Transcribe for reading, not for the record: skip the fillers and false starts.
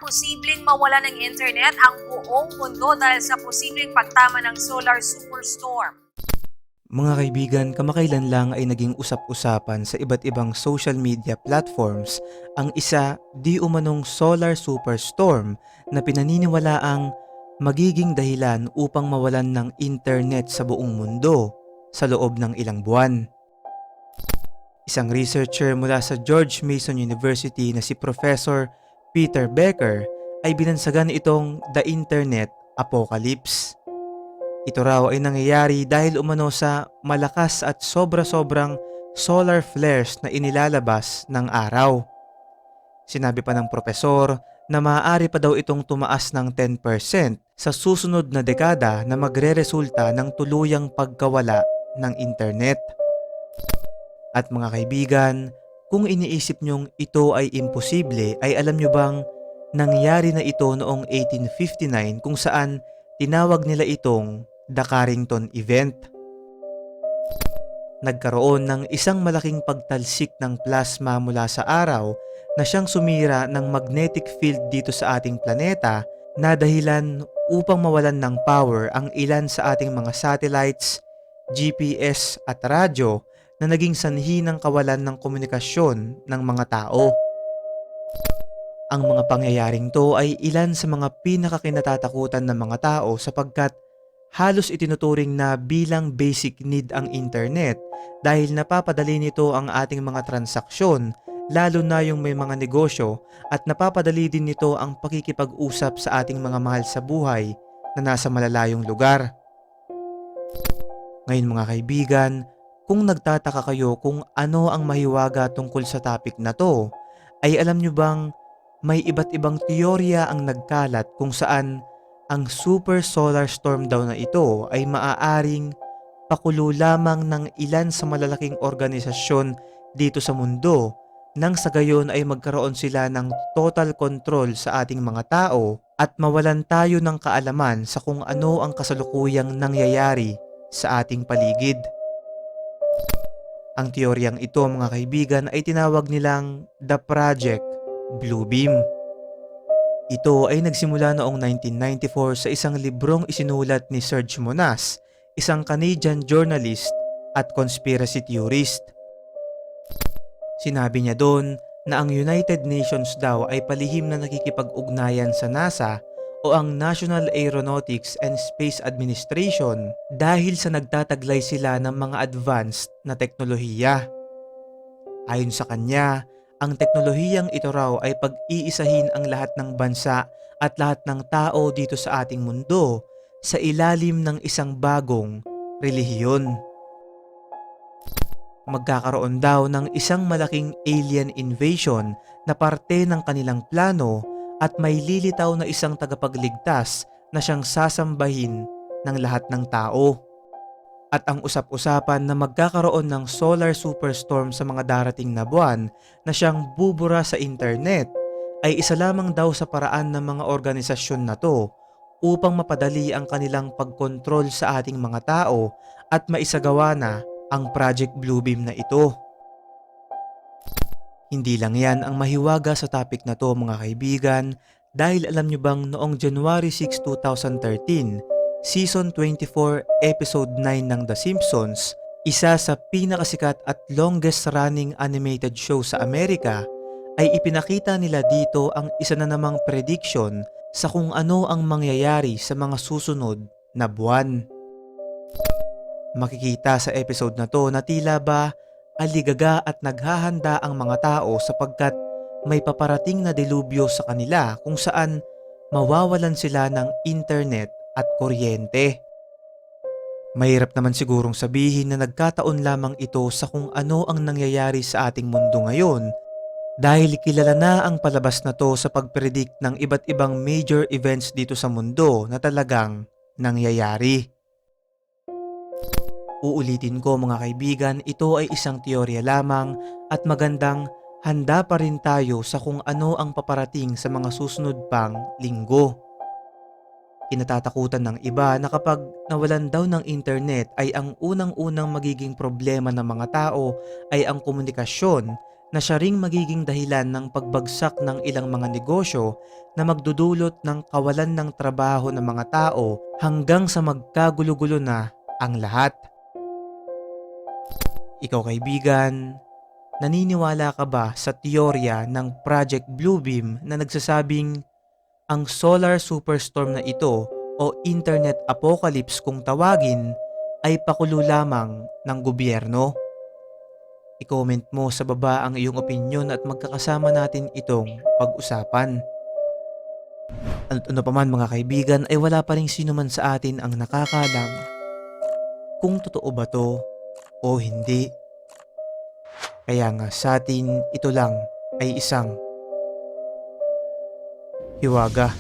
Posibleng mawala ng internet ang buong mundo dahil sa posibleng pagtama ng solar superstorm. Mga kaibigan, kamakailan lang ay naging usap-usapan sa iba't ibang social media platforms ang isa di umanong solar superstorm na pinaniniwalaang magiging dahilan upang mawalan ng internet sa buong mundo sa loob ng ilang buwan. Isang researcher mula sa George Mason University na si Professor Peter Becker ay binansagan itong The Internet Apocalypse. Ito raw ay nangyayari dahil umano sa malakas at sobra-sobrang solar flares na inilalabas ng araw. Sinabi pa ng propesor na maaari pa daw itong tumaas ng 10% sa susunod na dekada na magreresulta ng tuluyang pagkawala ng internet. At mga kaibigan, kung iniisip nyong ito ay imposible, ay alam nyo bang nangyari na ito noong 1859 kung saan tinawag nila itong The Carrington Event. Nagkaroon ng isang malaking pagtalsik ng plasma mula sa araw na siyang sumira ng magnetic field dito sa ating planeta na dahilan upang mawalan ng power ang ilan sa ating mga satellites, GPS at radyo na naging sanhi ng kawalan ng komunikasyon ng mga tao. Ang mga pangyayaring to ay ilan sa mga pinakakinatatakutan ng mga tao sapagkat halos itinuturing na bilang basic need ang internet dahil napapadali nito ang ating mga transaksyon, lalo na yung may mga negosyo, at napapadali din nito ang pakikipag-usap sa ating mga mahal sa buhay na nasa malalayong lugar. Ngayon mga kaibigan, kung nagtataka kayo kung ano ang mahiwaga tungkol sa topic na to, ay alam nyo bang may iba't ibang teorya ang nagkalat kung saan ang super solar storm daw na ito ay maaaring pakulo lamang ng ilan sa malalaking organisasyon dito sa mundo nang sa gayon ay magkaroon sila ng total control sa ating mga tao at mawalan tayo ng kaalaman sa kung ano ang kasalukuyang nangyayari sa ating paligid. Ang teoryang ito mga kaibigan ay tinawag nilang The Project Bluebeam. Ito ay nagsimula noong 1994 sa isang librong isinulat ni Serge Monas, isang Canadian journalist at conspiracy theorist. Sinabi niya doon na ang United Nations daw ay palihim na nakikipag-ugnayan sa NASA o ang National Aeronautics and Space Administration dahil sa nagtataglay sila ng mga advanced na teknolohiya. Ayon sa kanya, ang teknolohiyang ito raw ay pag-iisahin ang lahat ng bansa at lahat ng tao dito sa ating mundo sa ilalim ng isang bagong relihiyon. Magkakaroon daw ng isang malaking alien invasion na parte ng kanilang plano at may lilitaw na isang tagapagligtas na siyang sasambahin ng lahat ng tao. At ang usap-usapan na magkakaroon ng solar superstorm sa mga darating na buwan na siyang bubura sa internet ay isa lamang daw sa paraan ng mga organisasyon na to upang mapadali ang kanilang pagkontrol sa ating mga tao at maisagawa na ang Project Bluebeam na ito. Hindi lang yan ang mahiwaga sa topic na to mga kaibigan dahil alam nyo bang noong January 6, 2013, Season 24, Episode 9 ng The Simpsons, isa sa pinakasikat at longest running animated show sa Amerika, ay ipinakita nila dito ang isa na namang prediction sa kung ano ang mangyayari sa mga susunod na buwan. Makikita sa episode na to na tila ba aligaga at naghahanda ang mga tao sapagkat may paparating na delubyo sa kanila kung saan mawawalan sila ng internet at kuryente. Mahirap naman sigurong sabihin na nagkataon lamang ito sa kung ano ang nangyayari sa ating mundo ngayon dahil kilala na ang palabas na to sa pagpredict ng iba't ibang major events dito sa mundo na talagang nangyayari. Uulitin ko mga kaibigan, ito ay isang teorya lamang at magandang handa pa rin tayo sa kung ano ang paparating sa mga susunod pang linggo. Kinatatakutan ng iba na kapag nawalan daw ng internet ay ang unang-unang magiging problema ng mga tao ay ang komunikasyon, na siya ring magiging dahilan ng pagbagsak ng ilang mga negosyo na magdudulot ng kawalan ng trabaho ng mga tao hanggang sa magkagulo-gulo na ang lahat. Ikaw kaibigan, naniniwala ka ba sa teorya ng Project Bluebeam na nagsasabing ang solar superstorm na ito o internet apocalypse kung tawagin ay pakulo lamang ng gobyerno? I-comment mo sa baba ang iyong opinyon at magkakasama natin itong pag-usapan. At ano pa man mga kaibigan ay wala pa rin sino man sa atin ang nakakalam kung totoo ba to o hindi. Kaya nga sa atin ito lang ay isang hiwaga.